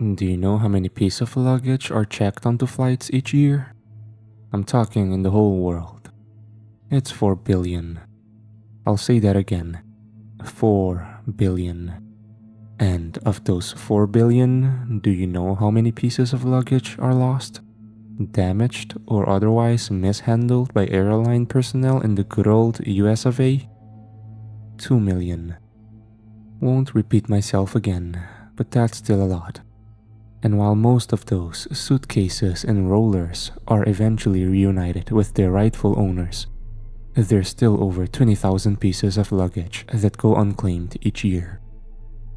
Do you know how many pieces of luggage are checked onto flights each year? I'm talking in the whole world. It's 4 billion. I'll say that again. 4 billion. And of those 4 billion, do you know how many pieces of luggage are lost, damaged, or otherwise mishandled by airline personnel in the good old US of A? 2 million. Won't repeat myself again, but that's still a lot. And while most of those suitcases and rollers are eventually reunited with their rightful owners, there's still over 20,000 pieces of luggage that go unclaimed each year.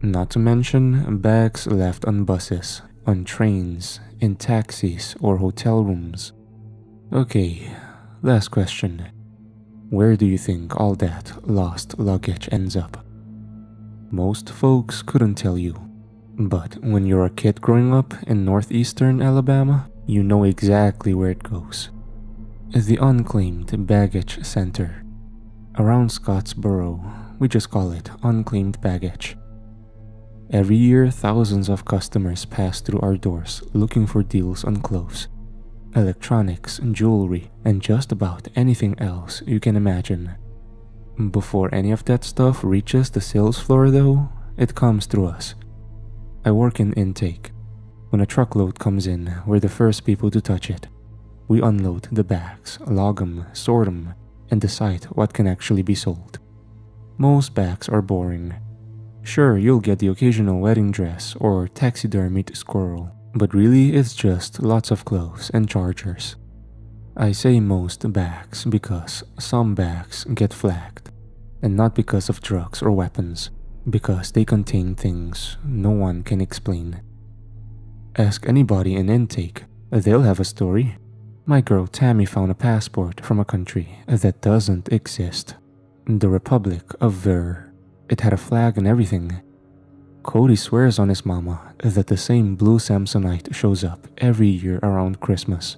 Not to mention bags left on buses, on trains, in taxis, or hotel rooms. Okay, last question. Where do you think all that lost luggage ends up? Most folks couldn't tell you. But when you're a kid growing up in northeastern Alabama, you know exactly where it goes. The Unclaimed Baggage Center. Around Scottsboro, we just call it unclaimed baggage. Every year, thousands of customers pass through our doors looking for deals on clothes, electronics, jewelry, and just about anything else you can imagine. Before any of that stuff reaches the sales floor though, it comes through us. I work in intake. When a truckload comes in, we're the first people to touch it. We unload the bags, log them, sort them, and decide what can actually be sold. Most bags are boring. Sure, you'll get the occasional wedding dress or taxidermied squirrel, but really it's just lots of clothes and chargers. I say most bags because some bags get flagged, and not because of drugs or weapons, because they contain things no one can explain. Ask anybody in intake, they'll have a story. My girl Tammy found a passport from a country that doesn't exist. The Republic of Ver. It had a flag and everything. Cody swears on his mama that the same blue Samsonite shows up every year around Christmas.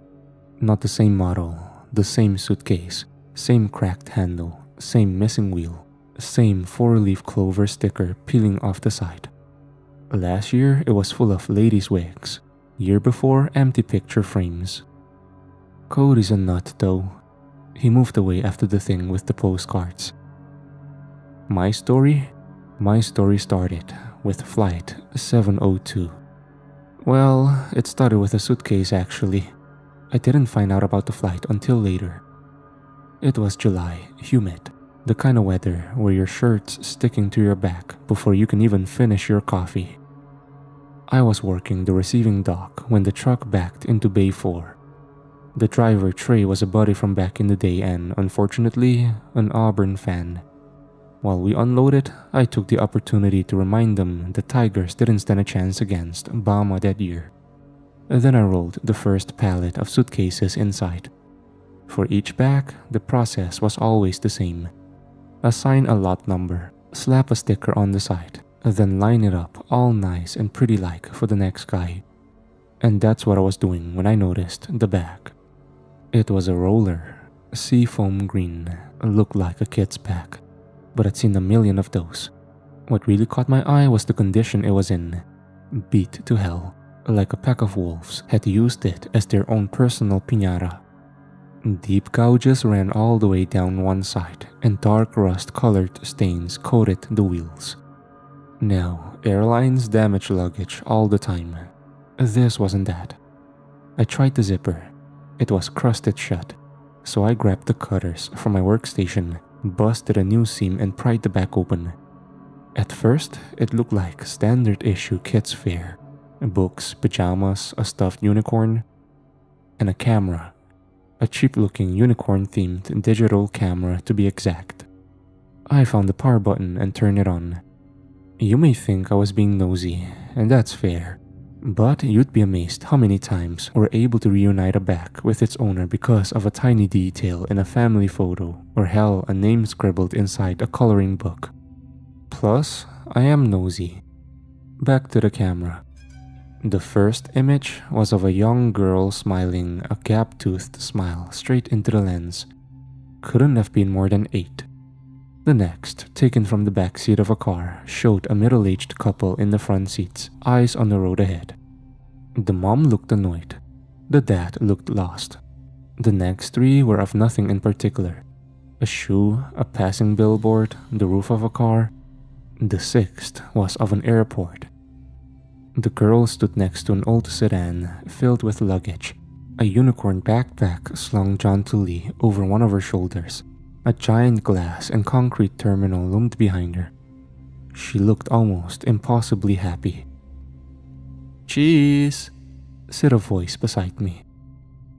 Not the same model, the same suitcase, same cracked handle, same missing wheel, same 4-leaf clover sticker peeling off the side. Last year, it was full of ladies' wigs. Year before, empty picture frames. Cody's a nut though. He moved away after the thing with the postcards. My story? My story started with Flight 702. Well, it started with a suitcase actually. I didn't find out about the flight until later. It was July, humid. The kind of weather where your shirt's sticking to your back before you can even finish your coffee. I was working the receiving dock when the truck backed into Bay 4. The driver, Trey, was a buddy from back in the day and, unfortunately, an Auburn fan. While we unloaded, I took the opportunity to remind them the Tigers didn't stand a chance against Bama that year. Then I rolled the first pallet of suitcases inside. For each bag, the process was always the same. Assign a lot number, slap a sticker on the side, then line it up all nice and pretty like for the next guy. And that's what I was doing when I noticed the bag. It was a roller, seafoam green, looked like a kid's bag, but I'd seen a million of those. What really caught my eye was the condition it was in. Beat to hell, like a pack of wolves had used it as their own personal piñata. Deep gouges ran all the way down one side, and dark rust-colored stains coated the wheels. Now, airlines damage luggage all the time. This wasn't that. I tried the zipper. It was crusted shut, so I grabbed the cutters from my workstation, busted a new seam, and pried the back open. At first, it looked like standard issue kids' fare. Books, pajamas, a stuffed unicorn, and a camera. A cheap-looking unicorn-themed digital camera to be exact. I found the power button and turned it on. You may think I was being nosy, and that's fair. But you'd be amazed how many times we're able to reunite a bag with its owner because of a tiny detail in a family photo, or hell, a name scribbled inside a coloring book. Plus, I am nosy. Back to the camera. The first image was of a young girl smiling a gap-toothed smile straight into the lens. Couldn't have been more than 8. The next, taken from the back seat of a car, showed a middle-aged couple in the front seats, eyes on the road ahead. The mom looked annoyed. The dad looked lost. The next three were of nothing in particular. A shoe, a passing billboard, the roof of a car. The sixth was of an airport. The girl stood next to an old sedan filled with luggage. A unicorn backpack slung jauntily over one of her shoulders. A giant glass and concrete terminal loomed behind her. She looked almost impossibly happy. "Cheese," said a voice beside me.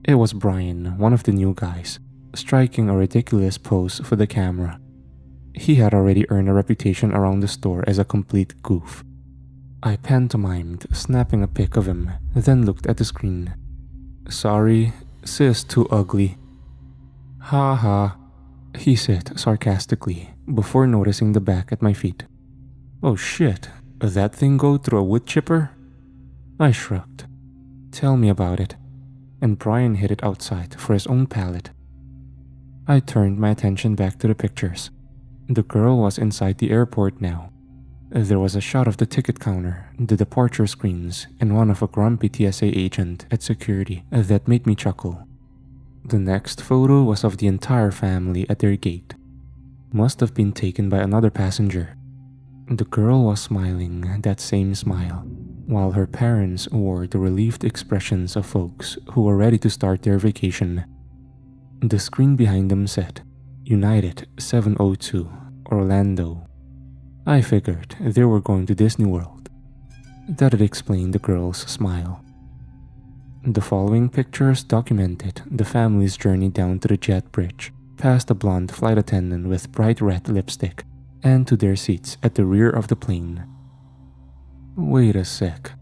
It was Brian, one of the new guys, striking a ridiculous pose for the camera. He had already earned a reputation around the store as a complete goof. I pantomimed, snapping a pic of him, then looked at the screen. "Sorry, sis too ugly." "Ha ha," he said sarcastically, before noticing the back at my feet. "Oh shit, that thing go through a wood chipper?" I shrugged. "Tell me about it." And Brian hid it outside for his own palate. I turned my attention back to the pictures. The girl was inside the airport now. There was a shot of the ticket counter, the departure screens, and one of a grumpy TSA agent at security that made me chuckle. The next photo was of the entire family at their gate. Must have been taken by another passenger. The girl was smiling that same smile, while her parents wore the relieved expressions of folks who were ready to start their vacation. The screen behind them said, United 702, Orlando. I figured they were going to Disney World. That'd explain the girl's smile. The following pictures documented the family's journey down to the jet bridge, past a blonde flight attendant with bright red lipstick, and to their seats at the rear of the plane. Wait a sec.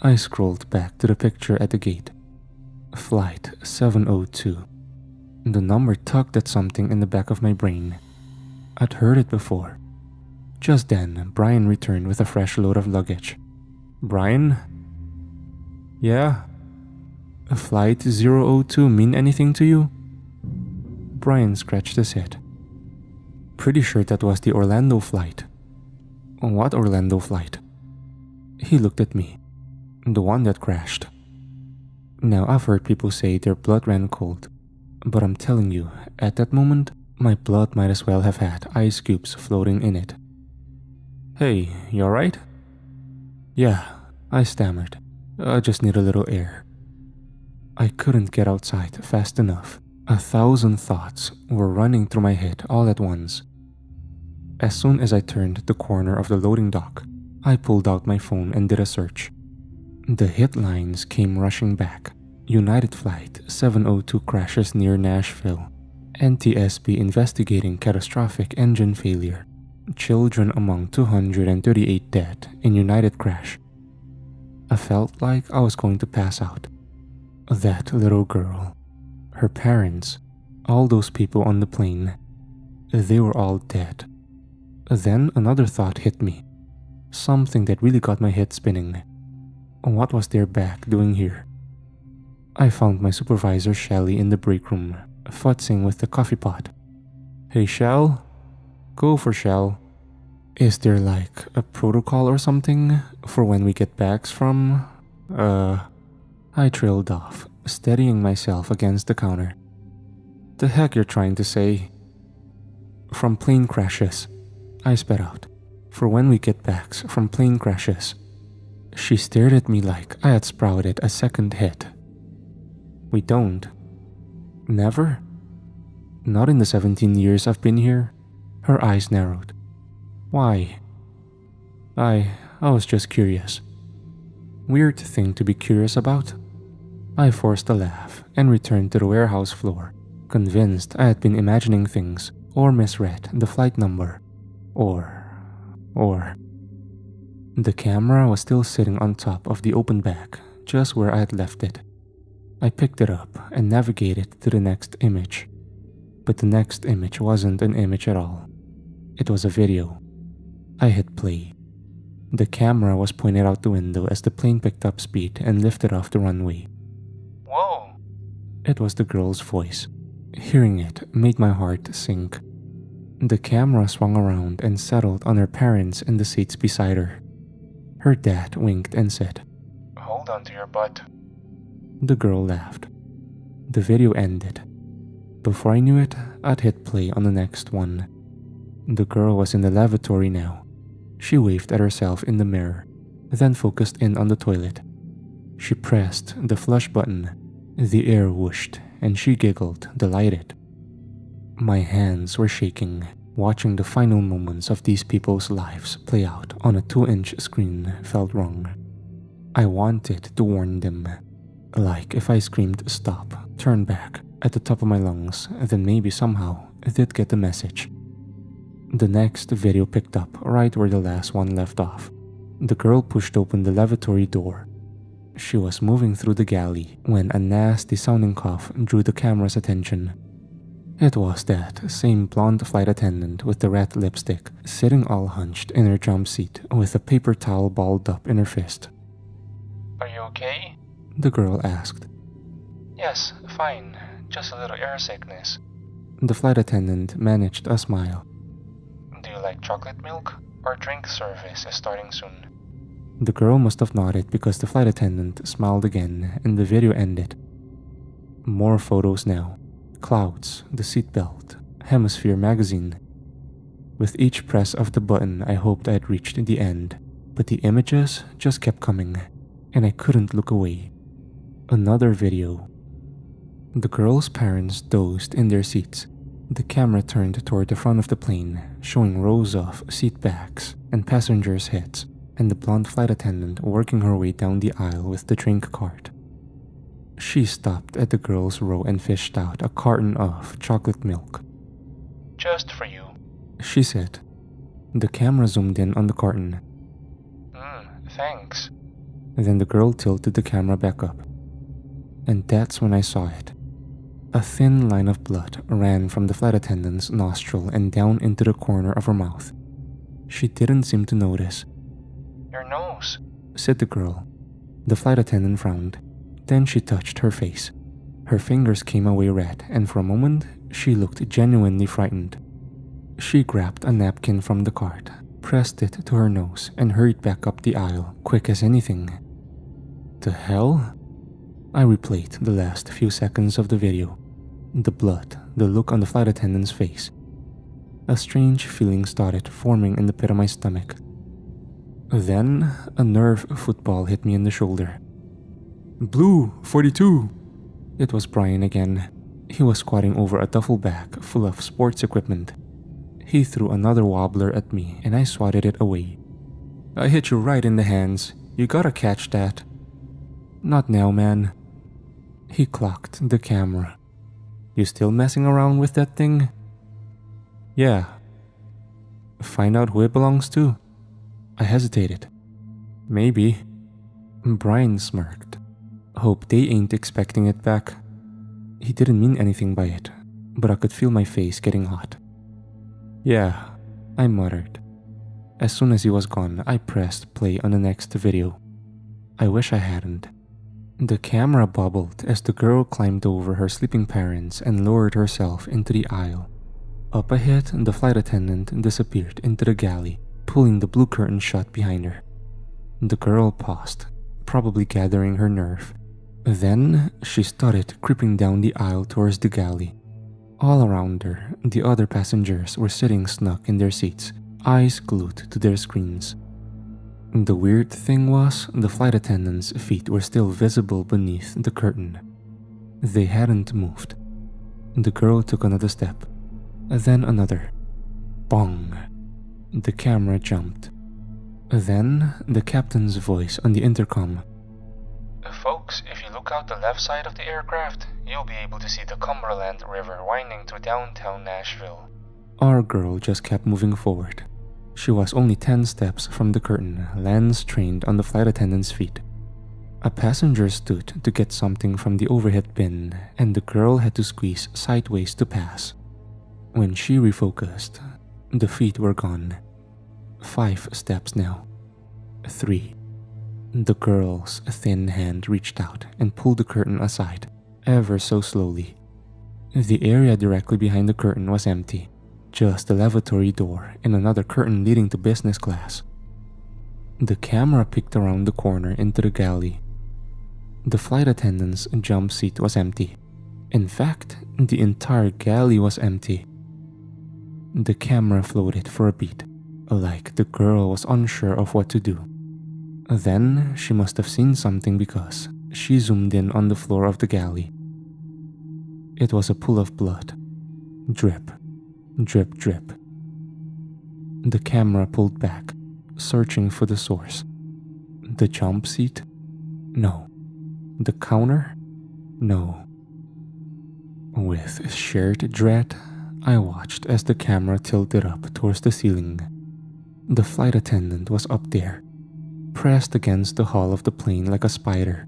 I scrolled back to the picture at the gate. Flight 702. The number tugged at something in the back of my brain. I'd heard it before. Just then, Brian returned with a fresh load of luggage. "Brian?" "Yeah?" "Flight 002 mean anything to you?" Brian scratched his head. "Pretty sure that was the Orlando flight." "What Orlando flight?" He looked at me. "The one that crashed." Now, I've heard people say their blood ran cold, but I'm telling you, at that moment, my blood might as well have had ice cubes floating in it. "Hey, you alright?" "Yeah," I stammered. "I just need a little air." I couldn't get outside fast enough. 1,000 thoughts were running through my head all at once. As soon as I turned the corner of the loading dock, I pulled out my phone and did a search. The headlines came rushing back. United Flight 702 crashes near Nashville. NTSB investigating catastrophic engine failure. Children among 238 dead in United crash. I felt like I was going to pass out. That little girl, her parents, all those people on the plane, they were all dead. Then another thought hit me. Something that really got my head spinning. What was their back doing here? I found my supervisor Shelly in the break room, futzing with the coffee pot. "Hey Shell?" "Go for Shell." "Is there like a protocol or something for when we get bags from, I trailed off, steadying myself against the counter. "The heck you're trying to say?" "From plane crashes," I spat out. "For when we get bags from plane crashes." She stared at me like I had sprouted a second head. "We don't." "Never?" "Not in the 17 years I've been here." Her eyes narrowed. "Why?" I was just curious. Weird thing to be curious about. I forced a laugh and returned to the warehouse floor, convinced I had been imagining things or misread the flight number. Or... The camera was still sitting on top of the open bag, just where I had left it. I picked it up and navigated to the next image. But the next image wasn't an image at all. It was a video. I hit play. The camera was pointed out the window as the plane picked up speed and lifted off the runway. "Whoa!" It was the girl's voice. Hearing it made my heart sink. The camera swung around and settled on her parents in the seats beside her. Her dad winked and said, hold on to your butt. The girl laughed. The video ended. Before I knew it, I'd hit play on the next one. The girl was in the lavatory now. She waved at herself in the mirror, then focused in on the toilet. She pressed the flush button. The air whooshed, and she giggled, delighted. My hands were shaking, watching the final moments of these people's lives play out on a 2-inch screen felt wrong. I wanted to warn them. Like if I screamed stop, turn back at the top of my lungs, then maybe somehow they'd get the message. The next video picked up right where the last one left off. The girl pushed open the lavatory door. She was moving through the galley when a nasty sounding cough drew the camera's attention. It was that same blonde flight attendant with the red lipstick, sitting all hunched in her jump seat with a paper towel balled up in her fist. Are you okay? The girl asked. Yes, fine. Just a little air sickness. The flight attendant managed a smile. Do you like chocolate milk? Our drink service is starting soon. The girl must have nodded because the flight attendant smiled again and the video ended. More photos now. Clouds, the seatbelt, Hemisphere magazine. With each press of the button, I hoped I had reached the end, but the images just kept coming, and I couldn't look away. Another video. The girl's parents dozed in their seats. The camera turned toward the front of the plane, showing rows of seat backs and passengers' heads, and the blonde flight attendant working her way down the aisle with the drink cart. She stopped at the girl's row and fished out a carton of chocolate milk. Just for you, she said. The camera zoomed in on the carton. Thanks. Then the girl tilted the camera back up. And that's when I saw it. A thin line of blood ran from the flight attendant's nostril and down into the corner of her mouth. She didn't seem to notice. Your nose, said the girl. The flight attendant frowned. Then she touched her face. Her fingers came away red, and for a moment, she looked genuinely frightened. She grabbed a napkin from the cart, pressed it to her nose, and hurried back up the aisle, quick as anything. The hell? I replayed the last few seconds of the video. The blood, the look on the flight attendant's face. A strange feeling started forming in the pit of my stomach. Then, a Nerf football hit me in the shoulder. Blue, 42! It was Brian again. He was squatting over a duffel bag full of sports equipment. He threw another wobbler at me and I swatted it away. I hit you right in the hands. You gotta catch that. Not now, man. He clocked the camera. You still messing around with that thing? Yeah. Find out who it belongs to? I hesitated. Maybe. Brian smirked. Hope they ain't expecting it back. He didn't mean anything by it, but I could feel my face getting hot. Yeah, I muttered. As soon as he was gone, I pressed play on the next video. I wish I hadn't. The camera bubbled as the girl climbed over her sleeping parents and lowered herself into the aisle. Up ahead, the flight attendant disappeared into the galley, pulling the blue curtain shut behind her. The girl paused, probably gathering her nerve. Then she started creeping down the aisle towards the galley. All around her, the other passengers were sitting snug in their seats, eyes glued to their screens. The weird thing was, the flight attendant's feet were still visible beneath the curtain. They hadn't moved. The girl took another step, then another. Bong! The camera jumped. Then the captain's voice on the intercom. Folks, if you look out the left side of the aircraft, you'll be able to see the Cumberland River winding through downtown Nashville. Our girl just kept moving forward. She was only 10 steps from the curtain, lens trained on the flight attendant's feet. A passenger stood to get something from the overhead bin, and the girl had to squeeze sideways to pass. When she refocused, the feet were gone. 5 steps now. 3. The girl's thin hand reached out and pulled the curtain aside, ever so slowly. The area directly behind the curtain was empty, just the lavatory door and another curtain leading to business class. The camera peeked around the corner into the galley. The flight attendant's jump seat was empty. In fact, the entire galley was empty. The camera floated for a beat, like the girl was unsure of what to do. Then she must have seen something because she zoomed in on the floor of the galley. It was a pool of blood. Drip, drip, drip. The camera pulled back, searching for the source. The jump seat? No. The counter? No. With shared dread, I watched as the camera tilted up towards the ceiling. The flight attendant was up there, pressed against the hull of the plane like a spider.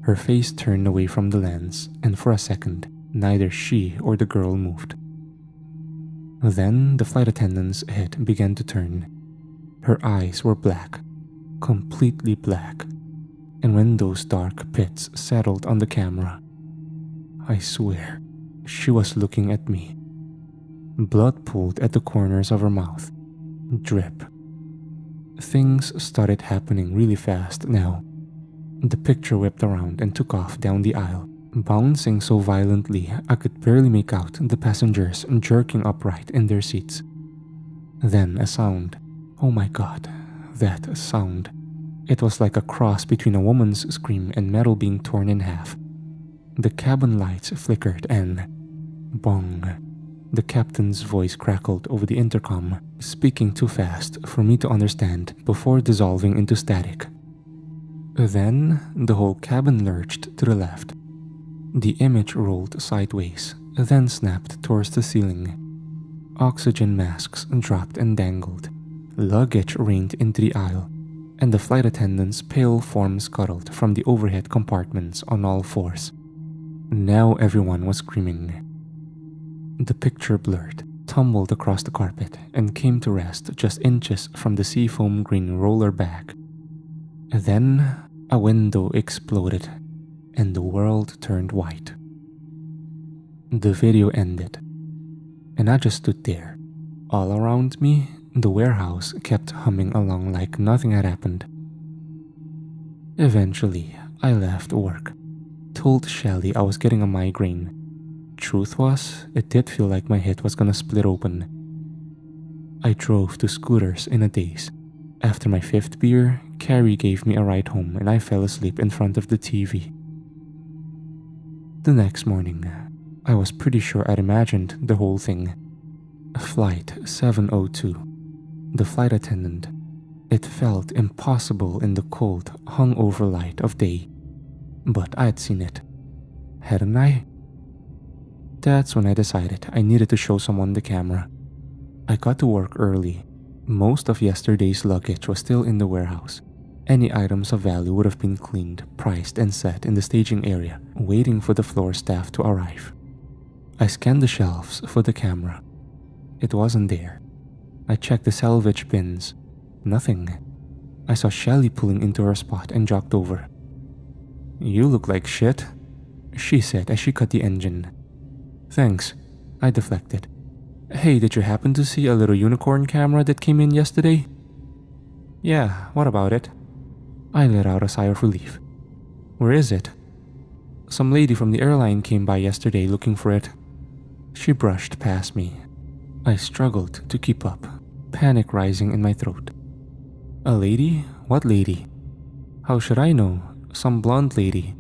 Her face turned away from the lens, and for a second, neither she or the girl moved. Then the flight attendant's head began to turn. Her eyes were black, completely black, and when those dark pits settled on the camera, I swear, she was looking at me. Blood pooled at the corners of her mouth. Drip. Things started happening really fast now. The picture whipped around and took off down the aisle, bouncing so violently I could barely make out the passengers jerking upright in their seats. Then a sound. Oh my god, that sound. It was like a cross between a woman's scream and metal being torn in half. The cabin lights flickered and bong. The captain's voice crackled over the intercom, speaking too fast for me to understand before dissolving into static. Then the whole cabin lurched to the left. The image rolled sideways, then snapped towards the ceiling. Oxygen masks dropped and dangled. Luggage rained into the aisle, and the flight attendant's pale form scuttled from the overhead compartments on all fours. Now everyone was screaming. The picture blurred, tumbled across the carpet, and came to rest just inches from the seafoam green roller bag. Then a window exploded, and the world turned white. The video ended, and I just stood there. All around me, the warehouse kept humming along like nothing had happened. Eventually, I left work, told Shelly I was getting a migraine. Truth was, it did feel like my head was gonna split open. I drove to Scooters in a daze. After my 5th beer, Carrie gave me a ride home and I fell asleep in front of the TV. The next morning, I was pretty sure I'd imagined the whole thing. Flight 702. The flight attendant. It felt impossible in the cold, hungover light of day. But I'd seen it. Hadn't I? That's when I decided I needed to show someone the camera. I got to work early. Most of yesterday's luggage was still in the warehouse. Any items of value would have been cleaned, priced, and set in the staging area, waiting for the floor staff to arrive. I scanned the shelves for the camera. It wasn't there. I checked the salvage bins. Nothing. I saw Shelly pulling into her spot and jogged over. "You look like shit," she said as she cut the engine. "Thanks," I deflected. "Hey, did you happen to see a little unicorn camera that came in yesterday?" "Yeah, what about it?" I let out a sigh of relief. "Where is it?" "Some lady from the airline came by yesterday looking for it." She brushed past me. I struggled to keep up, panic rising in my throat. "A lady? What lady?" "How should I know? Some blonde lady."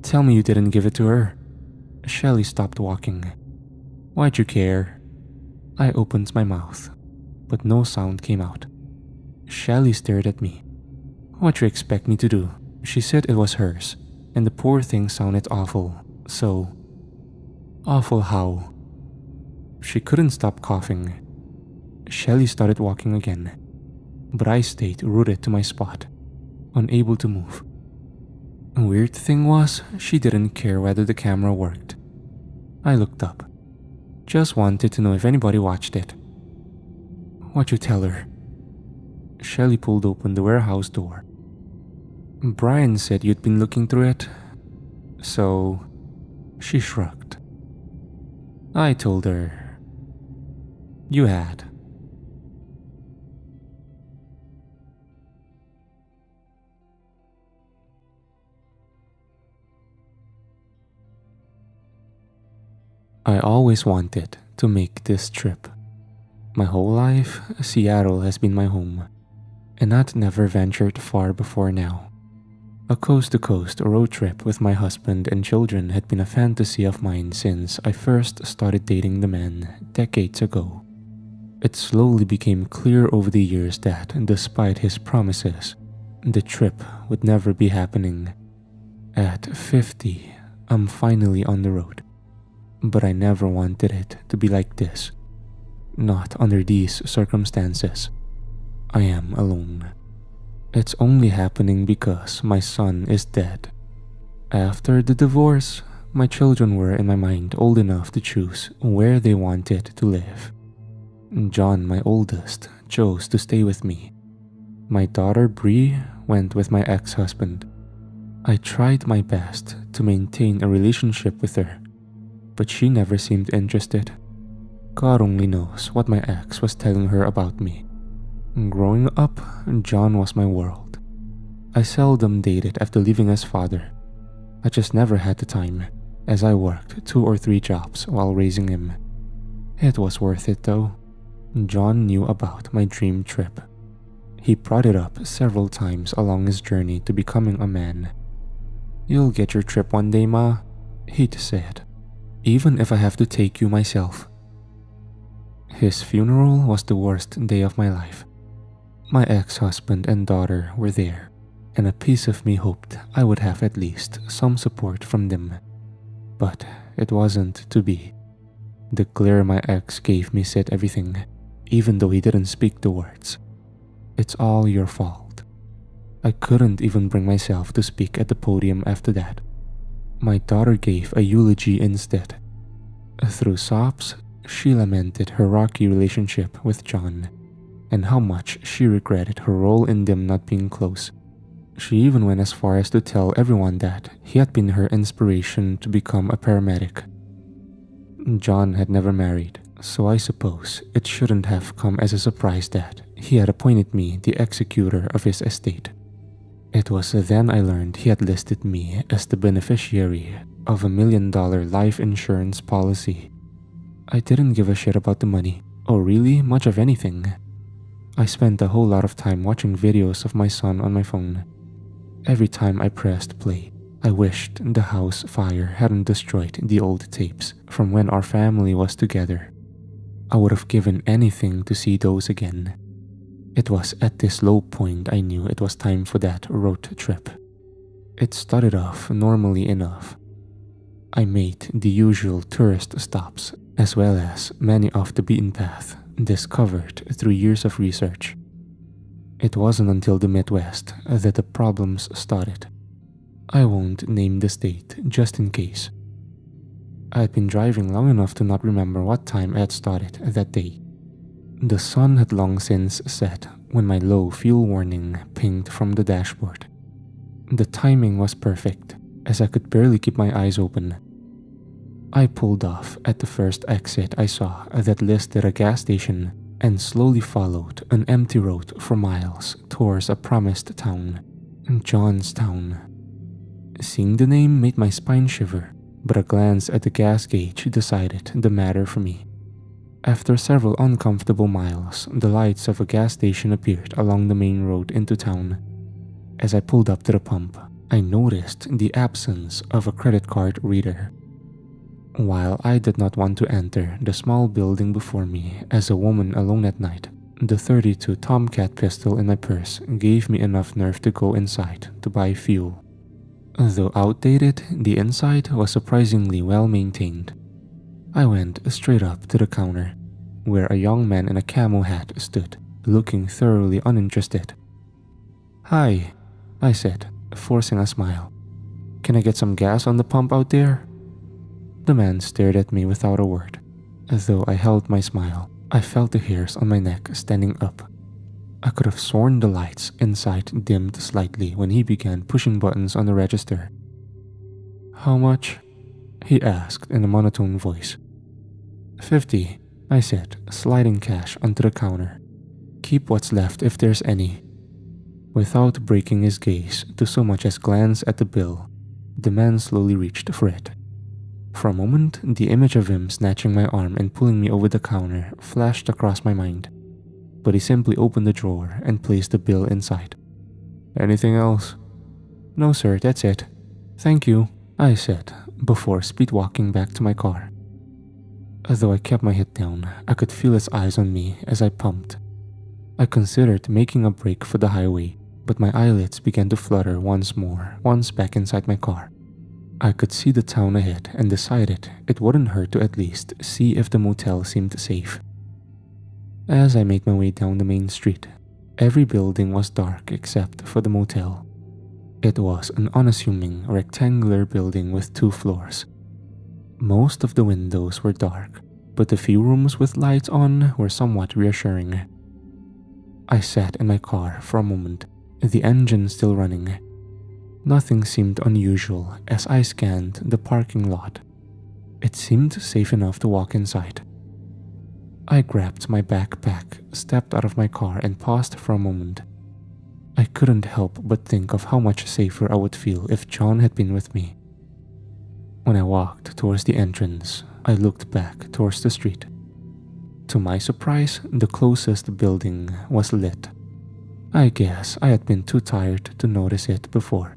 "Tell me you didn't give it to her." Shelly stopped walking. "Why'd you care?" I opened my mouth, but no sound came out. Shelly stared at me. "What you expect me to do?" She said it was hers, and the poor thing sounded awful, so... Awful how? She couldn't stop coughing. Shelly started walking again, but I stayed rooted to my spot, unable to move. Weird thing was, she didn't care whether the camera worked. I looked up. Just wanted to know if anybody watched it. "What you tell her?" Shelly pulled open the warehouse door. "Brian said you'd been looking through it. So..." She shrugged. I told her, "You had." I always wanted to make this trip. My whole life, Seattle has been my home, and I'd never ventured far before now. A coast-to-coast road trip with my husband and children had been a fantasy of mine since I first started dating the man decades ago. It slowly became clear over the years that, despite his promises, the trip would never be happening. At 50, I'm finally on the road. But I never wanted it to be like this. Not under these circumstances. I am alone. It's only happening because my son is dead. After the divorce, my children were in my mind old enough to choose where they wanted to live. John, my oldest, chose to stay with me. My daughter Bree went with my ex-husband. I tried my best to maintain a relationship with her, but she never seemed interested. God only knows what my ex was telling her about me. Growing up, John was my world. I seldom dated after leaving as father. I just never had the time, as I worked 2 or 3 jobs while raising him. It was worth it though. John knew about my dream trip. He brought it up several times along his journey to becoming a man. "You'll get your trip one day, Ma," he'd said, "even if I have to take you myself." His funeral was the worst day of my life. My ex-husband and daughter were there, and a piece of me hoped I would have at least some support from them. But it wasn't to be. The glare my ex gave me said everything, even though he didn't speak the words. "It's all your fault." I couldn't even bring myself to speak at the podium after that. My daughter gave a eulogy instead. Through sobs, she lamented her rocky relationship with John, and how much she regretted her role in them not being close. She even went as far as to tell everyone that he had been her inspiration to become a paramedic. John had never married, so I suppose it shouldn't have come as a surprise that he had appointed me the executor of his estate. It was then I learned he had listed me as the beneficiary of a $1 million life insurance policy. I didn't give a shit about the money, or really much of anything. I spent a whole lot of time watching videos of my son on my phone. Every time I pressed play, I wished the house fire hadn't destroyed the old tapes from when our family was together. I would have given anything to see those again. It was at this low point I knew it was time for that road trip. It started off normally enough. I made the usual tourist stops, as well as many off the beaten path discovered through years of research. It wasn't until the Midwest that the problems started. I won't name the state just in case. I had been driving long enough to not remember what time I had started that day. The sun had long since set when my low fuel warning pinged from the dashboard. The timing was perfect, as I could barely keep my eyes open. I pulled off at the first exit I saw that listed a gas station and slowly followed an empty road for miles towards a promised town, Johnstown. Seeing the name made my spine shiver, but a glance at the gas gauge decided the matter for me. After several uncomfortable miles, the lights of a gas station appeared along the main road into town. As I pulled up to the pump, I noticed the absence of a credit card reader. While I did not want to enter the small building before me as a woman alone at night, the .32 Tomcat pistol in my purse gave me enough nerve to go inside to buy fuel. Though outdated, the inside was surprisingly well maintained. I went straight up to the counter, where a young man in a camo hat stood, looking thoroughly uninterested. "Hi," I said, forcing a smile. "Can I get some gas on the pump out there?" The man stared at me without a word. Though I held my smile, I felt the hairs on my neck standing up. I could have sworn the lights inside dimmed slightly when he began pushing buttons on the register. "How much?" he asked in a monotone voice. "50, I said, sliding cash onto the counter. "Keep what's left if there's any." Without breaking his gaze to so much as glance at the bill, the man slowly reached for it. For a moment, the image of him snatching my arm and pulling me over the counter flashed across my mind, but he simply opened the drawer and placed the bill inside. "Anything else?" "No sir, that's it. Thank you," I said before speed walking back to my car. Although I kept my head down, I could feel his eyes on me as I pumped. I considered making a break for the highway, but my eyelids began to flutter once more once back inside my car. I could see the town ahead and decided it wouldn't hurt to at least see if the motel seemed safe. As I made my way down the main street, every building was dark except for the motel. It was an unassuming rectangular building with 2 floors. Most of the windows were dark, but the few rooms with lights on were somewhat reassuring. I sat in my car for a moment, the engine still running. Nothing seemed unusual as I scanned the parking lot. It seemed safe enough to walk inside. I grabbed my backpack, stepped out of my car and paused for a moment. I couldn't help but think of how much safer I would feel if John had been with me. When I walked towards the entrance, I looked back towards the street. To my surprise, the closest building was lit. I guess I had been too tired to notice it before.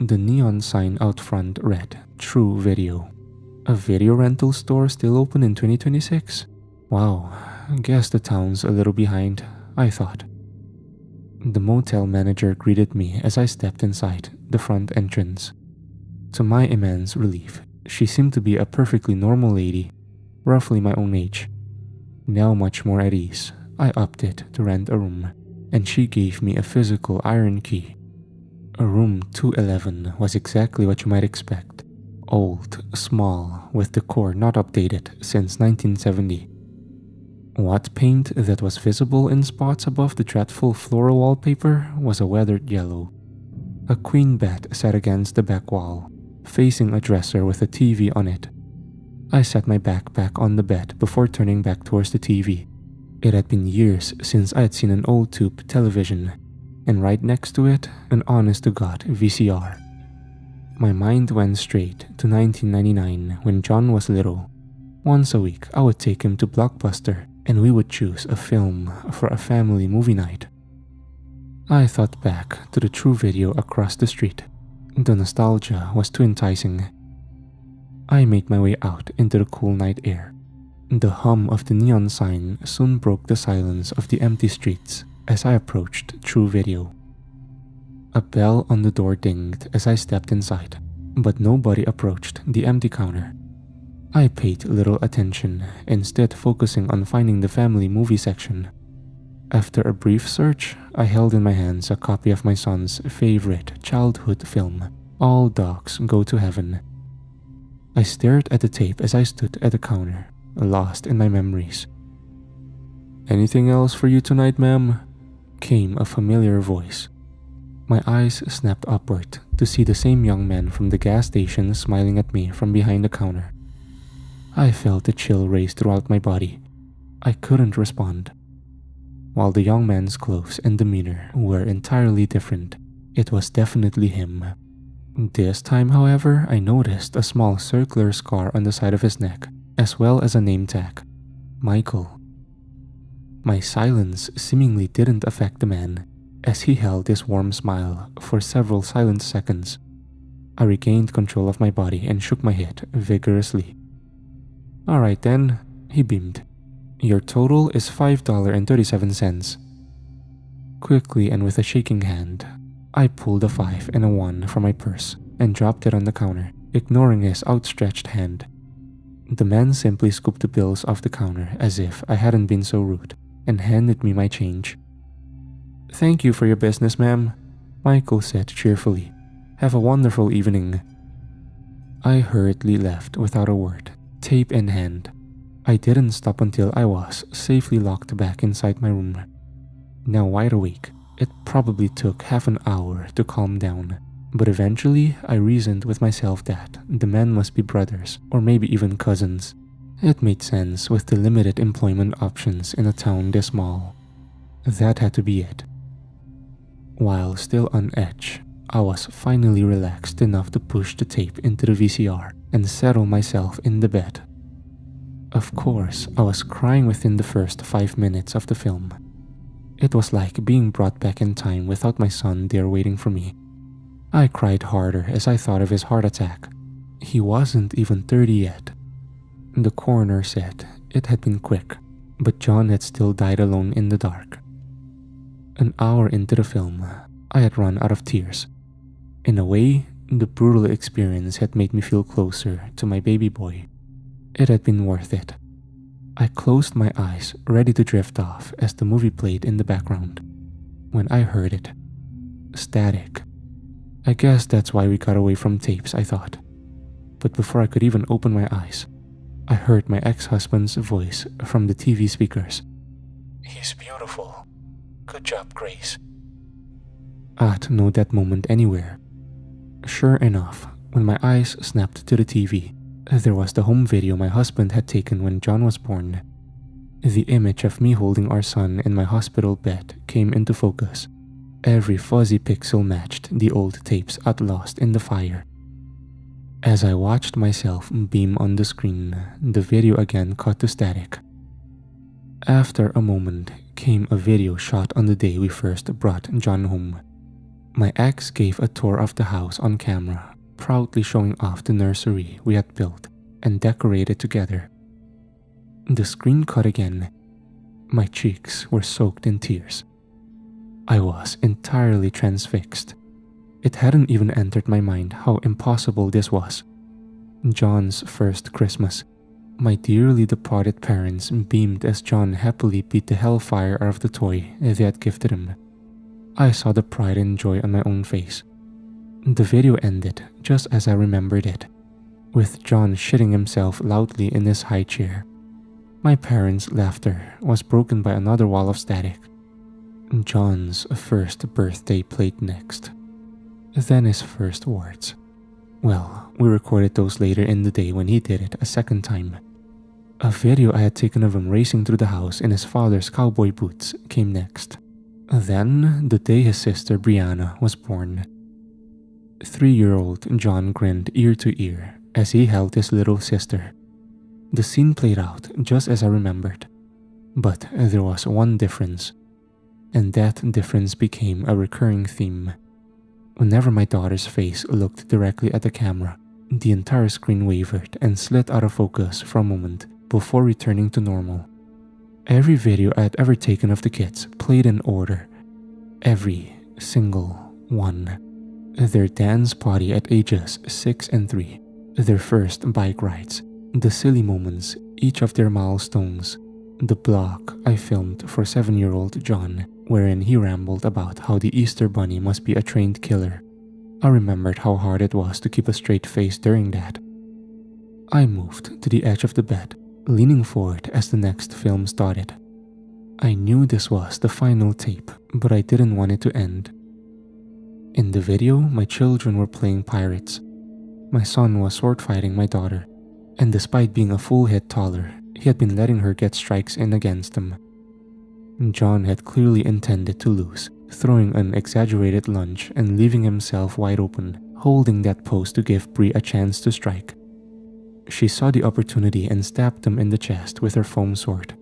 The neon sign out front read, "True Video." A video rental store still open in 2026? Wow, guess the town's a little behind, I thought. The motel manager greeted me as I stepped inside the front entrance. To my immense relief, she seemed to be a perfectly normal lady, roughly my own age. Now much more at ease, I opted to rent a room, and she gave me a physical iron key. A room 211 was exactly what you might expect. Old, small, with decor not updated since 1970. What paint that was visible in spots above the dreadful floral wallpaper was a weathered yellow. A queen bed sat against the back wall, facing a dresser with a TV on it. I set my backpack on the bed before turning back towards the TV. It had been years since I had seen an old tube television, and right next to it, an honest-to-God VCR. My mind went straight to 1999 when John was little. Once a week, I would take him to Blockbuster, and we would choose a film for a family movie night. I thought back to the True Video across the street. The nostalgia was too enticing. I made my way out into the cool night air. The hum of the neon sign soon broke the silence of the empty streets as I approached True Video. A bell on the door dinged as I stepped inside, but nobody approached the empty counter. I paid little attention, instead focusing on finding the family movie section. After a brief search, I held in my hands a copy of my son's favorite childhood film, All Dogs Go to Heaven. I stared at the tape as I stood at the counter, lost in my memories. "Anything else for you tonight, ma'am?" came a familiar voice. My eyes snapped upward to see the same young man from the gas station smiling at me from behind the counter. I felt a chill race throughout my body. I couldn't respond. While the young man's clothes and demeanor were entirely different, it was definitely him. This time, however, I noticed a small circular scar on the side of his neck, as well as a name tag, Michael. My silence seemingly didn't affect the man, as he held his warm smile for several silent seconds. I regained control of my body and shook my head vigorously. "Alright then," he beamed. "Your total is $5.37. Quickly and with a shaking hand, I pulled a 5 and a 1 from my purse and dropped it on the counter, ignoring his outstretched hand. The man simply scooped the bills off the counter as if I hadn't been so rude, and handed me my change. "Thank you for your business, ma'am," Michael said cheerfully. "Have a wonderful evening." I hurriedly left without a word, tape in hand. I didn't stop until I was safely locked back inside my room. Now wide awake, it probably took half an hour to calm down, but eventually I reasoned with myself that the men must be brothers or maybe even cousins. It made sense with the limited employment options in a town this small. That had to be it. While still on edge, I was finally relaxed enough to push the tape into the VCR and settle myself in the bed. Of course, I was crying within the first 5 minutes of the film. It was like being brought back in time without my son there waiting for me. I cried harder as I thought of his heart attack. He wasn't even 30 yet. The coroner said it had been quick, but John had still died alone in the dark. An hour into the film, I had run out of tears. In a way, the brutal experience had made me feel closer to my baby boy. It had been worth it. I closed my eyes, ready to drift off as the movie played in the background, when I heard it. Static. I guess that's why we got away from tapes, I thought. But before I could even open my eyes, I heard my ex-husband's voice from the TV speakers. "He's beautiful. Good job, Grace." I'd know that moment anywhere. Sure enough, when my eyes snapped to the TV, there was the home video my husband had taken when John was born. The image of me holding our son in my hospital bed came into focus. Every fuzzy pixel matched the old tapes I'd lost in the fire. As I watched myself beam on the screen, the video again cut to static. After a moment came a video shot on the day we first brought John home. My ex gave a tour of the house on camera, proudly showing off the nursery we had built and decorated together. The screen cut again. My cheeks were soaked in tears. I was entirely transfixed. It hadn't even entered my mind how impossible this was. John's first Christmas. My dearly departed parents beamed as John happily beat the hellfire out of the toy they had gifted him. I saw the pride and joy on my own face. The video ended just as I remembered it, with John shitting himself loudly in his high chair. My parents' laughter was broken by another wall of static. John's first birthday played next. Then his first words. Well, we recorded those later in the day when he did it a second time. A video I had taken of him racing through the house in his father's cowboy boots came next. Then, the day his sister Brianna was born. 3-year-old John grinned ear to ear as he held his little sister. The scene played out just as I remembered. But there was one difference, and that difference became a recurring theme. Whenever my daughter's face looked directly at the camera, the entire screen wavered and slid out of focus for a moment before returning to normal. Every video I had ever taken of the kids played in order. Every single one. Their dance party at ages 6 and 3, their first bike rides, the silly moments, each of their milestones, the blog I filmed for 7-year-old John, wherein he rambled about how the Easter Bunny must be a trained killer. I remembered how hard it was to keep a straight face during that. I moved to the edge of the bed, leaning forward as the next film started. I knew this was the final tape, but I didn't want it to end. In the video, my children were playing pirates. My son was sword fighting my daughter, and despite being a full head taller, he had been letting her get strikes in against him. John had clearly intended to lose, throwing an exaggerated lunge and leaving himself wide open, holding that pose to give Bree a chance to strike. She saw the opportunity and stabbed him in the chest with her foam sword.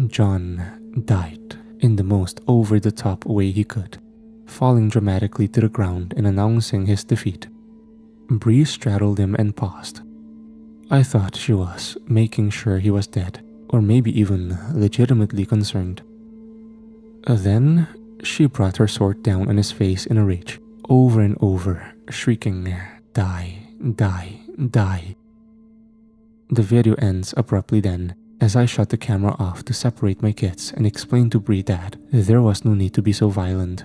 John died in the most over-the-top way he could, falling dramatically to the ground and announcing his defeat. Bree straddled him and paused. I thought she was making sure he was dead, or maybe even legitimately concerned. Then, she brought her sword down on his face in a rage, over and over, shrieking, "Die, die, die." The video ends abruptly then, as I shut the camera off to separate my kids and explain to Bree that there was no need to be so violent.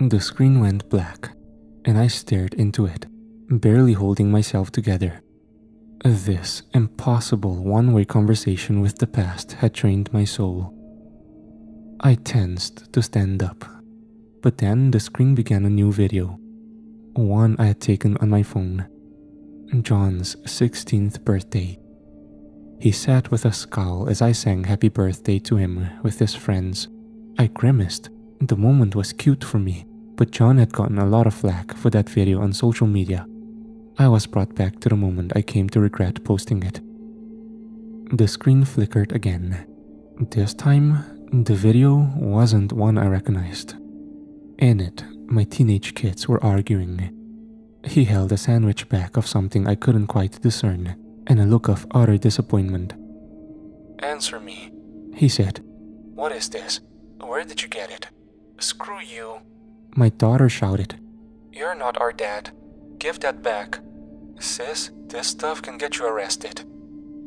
The screen went black, and I stared into it, barely holding myself together. This impossible one-way conversation with the past had trained my soul. I tensed to stand up, but then the screen began a new video, one I had taken on my phone. John's 16th birthday. He sat with a scowl as I sang happy birthday to him with his friends. I grimaced. The moment was cute for me. but John had gotten a lot of flack for that video on social media. I was brought back to the moment I came to regret posting it. The screen flickered again. This time, the video wasn't one I recognized. In it, my teenage kids were arguing. He held a sandwich back of something I couldn't quite discern, and a look of utter disappointment. "Answer me," he said. "What is this? Where did you get it? Screw you. My daughter shouted. You're not our dad. Give that back. Sis, this stuff can get you arrested."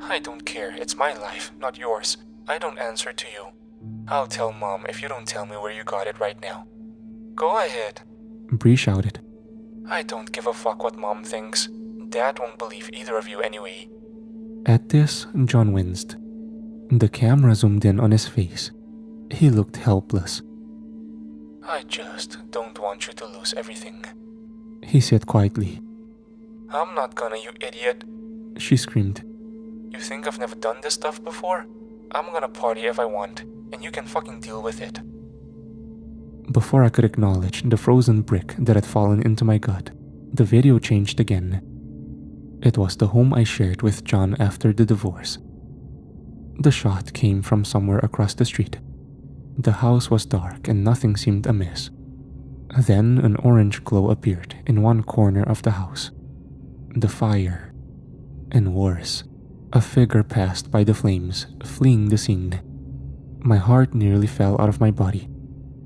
"I don't care. It's my life, not yours. I don't answer to you. I'll tell Mom if you don't tell me where you got it right now." "Go ahead," Bree shouted. "I don't give a fuck what Mom thinks. Dad won't believe either of you anyway." At this, John winced. The camera zoomed in on his face. He looked helpless. "I just don't want you to lose everything." He said quietly. "I'm not gonna, you idiot." She screamed. "You think I've never done this stuff before? I'm gonna party if I want, and you can fucking deal with it." Before I could acknowledge the frozen brick that had fallen into my gut, the video changed again. It was the home I shared with John after the divorce. The shot came from somewhere across the street. The house was dark and nothing seemed amiss. Then an orange glow appeared in one corner of the house. The fire. And worse, a figure passed by the flames, fleeing the scene. My heart nearly fell out of my body.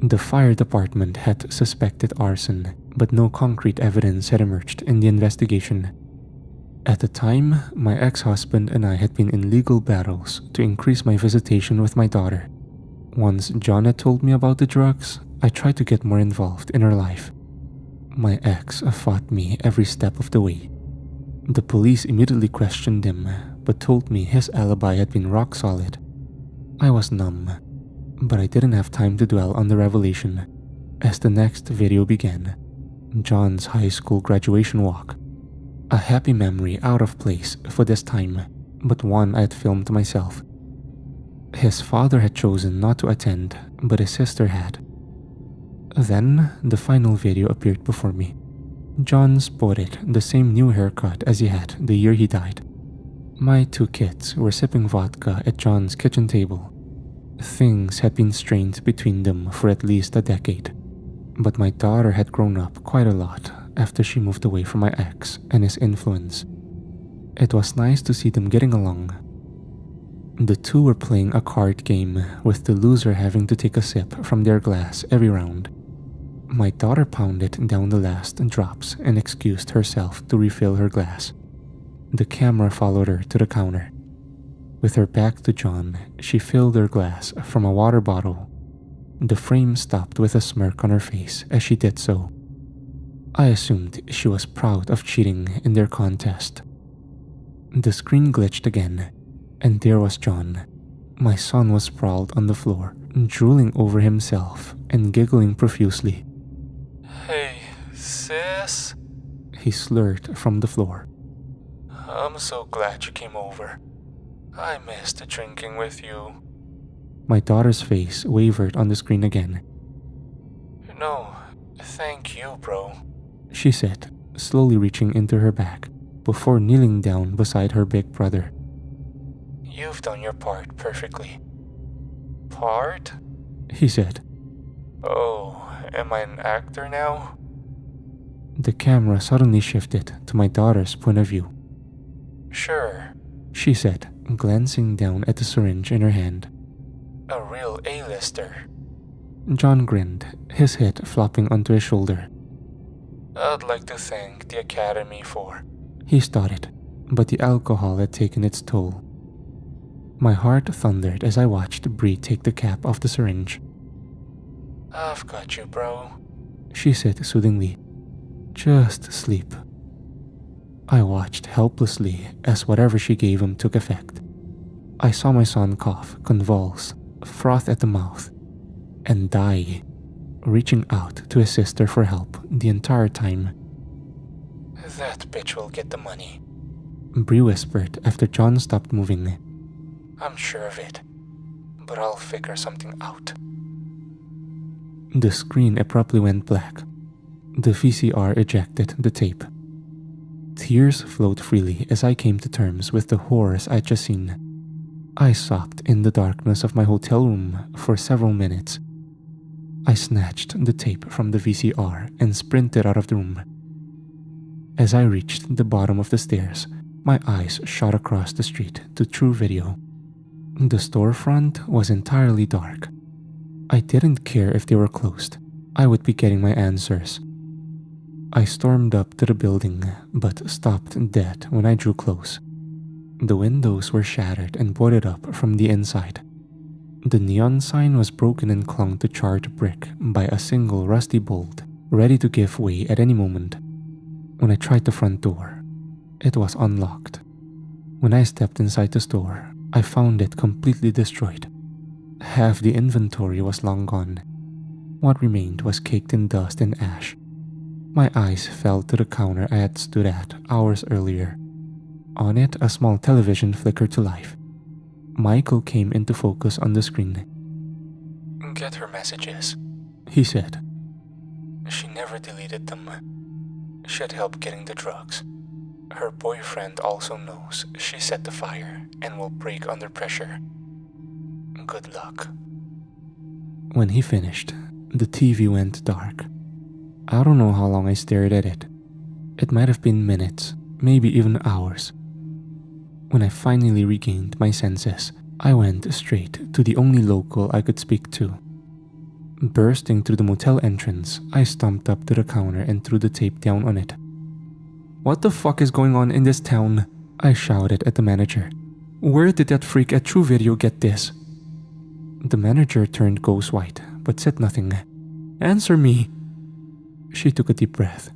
The fire department had suspected arson, but no concrete evidence had emerged in the investigation. At the time, my ex-husband and I had been in legal battles to increase my visitation with my daughter. Once John had told me about the drugs, I tried to get more involved in her life. My ex fought me every step of the way. The police immediately questioned him, but told me his alibi had been rock solid. I was numb, but I didn't have time to dwell on the revelation, as the next video began. John's high school graduation walk. A happy memory out of place for this time, but one I had filmed myself. His father had chosen not to attend, but his sister had. Then, the final video appeared before me. John sported the same new haircut as he had the year he died. My two kids were sipping vodka at John's kitchen table. Things had been strained between them for at least a decade, but my daughter had grown up quite a lot after she moved away from my ex and his influence. It was nice to see them getting along. The two were playing a card game, with the loser having to take a sip from their glass every round. My daughter pounded down the last drops and excused herself to refill her glass. The camera followed her to the counter. With her back to John, she filled her glass from a water bottle. The frame stopped with a smirk on her face as she did so. I assumed she was proud of cheating in their contest. The screen glitched again, and there was John. My son was sprawled on the floor, drooling over himself and giggling profusely. "Hey, sis?" He slurred from the floor. "I'm so glad you came over. I missed drinking with you." My daughter's face wavered on the screen again. "No, thank you, bro," she said, slowly reaching into her bag before kneeling down beside her big brother. "You've done your part perfectly." "Part?" he said. "Oh, am I an actor now?" The camera suddenly shifted to my daughter's point of view. "Sure," she said, glancing down at the syringe in her hand. "A real A-lister." John grinned, his head flopping onto his shoulder. "I'd like to thank the Academy for..." He started, but the alcohol had taken its toll. My heart thundered as I watched Bree take the cap off the syringe. "I've got you, bro," she said soothingly. "Just sleep." I watched helplessly as whatever she gave him took effect. I saw my son cough, convulse, froth at the mouth, and die, reaching out to his sister for help the entire time. "That bitch will get the money," Bree whispered after John stopped moving. "I'm sure of it, but I'll figure something out." The screen abruptly went black, The VCR ejected the tape. Tears flowed freely as I came to terms with the horrors I'd just seen. I sobbed in the darkness of my hotel room for several minutes. I snatched the tape from the VCR and sprinted out of the room. As I reached the bottom of the stairs, my eyes shot across the street to True Video. The storefront was entirely dark. I didn't care if they were closed. I would be getting my answers. I stormed up to the building, but stopped dead when I drew close. The windows were shattered and boarded up from the inside. The neon sign was broken and clung to charred brick by a single rusty bolt, ready to give way at any moment. When I tried the front door, it was unlocked. When I stepped inside the store, I found it completely destroyed. Half the inventory was long gone. What remained was caked in dust and ash. My eyes fell to the counter I had stood at hours earlier. On it, a small television flickered to life. Michael came into focus on the screen. "Get her messages," he said. "She never deleted them. She'd help getting the drugs. Her boyfriend also knows she set the fire and will break under pressure. Good luck." When he finished, the TV went dark. I don't know how long I stared at it. It might have been minutes, maybe even hours. When I finally regained my senses, I went straight to the only local I could speak to. Bursting through the motel entrance, I stomped up to the counter and threw the tape down on it. "What the fuck is going on in this town?" I shouted at the manager. "Where did that freak at True Video get this?" The manager turned ghost white, but said nothing. "Answer me!" She took a deep breath.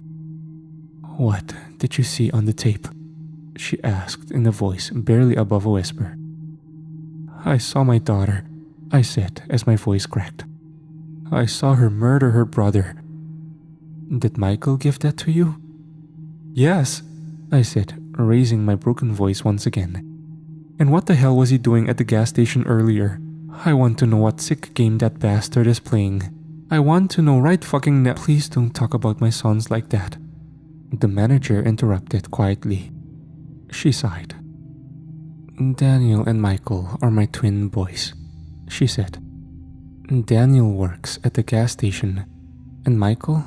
"What did you see on the tape?" she asked in a voice barely above a whisper. "I saw my daughter," I said as my voice cracked. "I saw her murder her brother." "Did Michael give that to you?" "Yes," I said, raising my broken voice once again. "And what the hell was he doing at the gas station earlier? I want to know what sick game that bastard is playing. I want to know right fucking now." "Please don't talk about my sons like that," the manager interrupted quietly. She sighed. "Daniel and Michael are my twin boys," she said. "Daniel works at the gas station, and Michael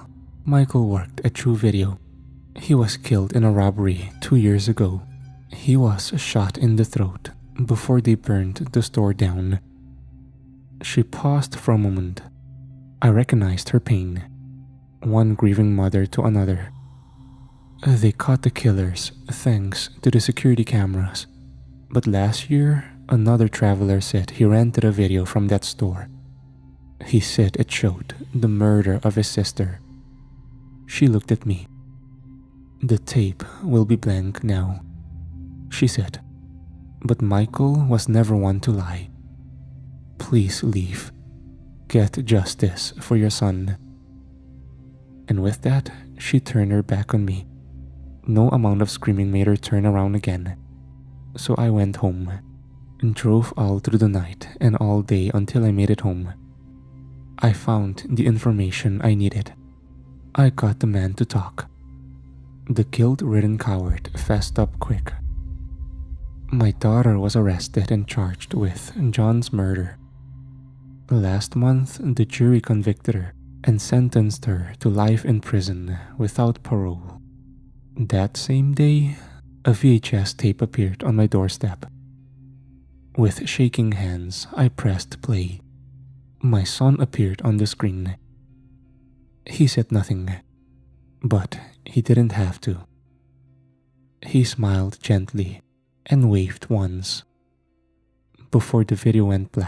worked at True Video. He was killed in a robbery 2 years ago. He was shot in the throat before they burned the store down." She paused for a moment. I recognized her pain. One grieving mother to another. They caught the killers thanks to the security cameras. But last year, another traveler said he rented a video from that store. He said it showed the murder of his sister. She looked at me. "The tape will be blank now," she said. "But Michael was never one to lie. Please leave. Get justice for your son." And with that, she turned her back on me. No amount of screaming made her turn around again. So I went home and drove all through the night and all day until I made it home. I found the information I needed. I got the man to talk. The guilt-ridden coward fessed up quick. My daughter was arrested and charged with John's murder. Last month, the jury convicted her and sentenced her to life in prison without parole. That same day, a VHS tape appeared on my doorstep. With shaking hands, I pressed play. My son appeared on the screen. He said nothing, but he didn't have to. He smiled gently and waved once before the video went black.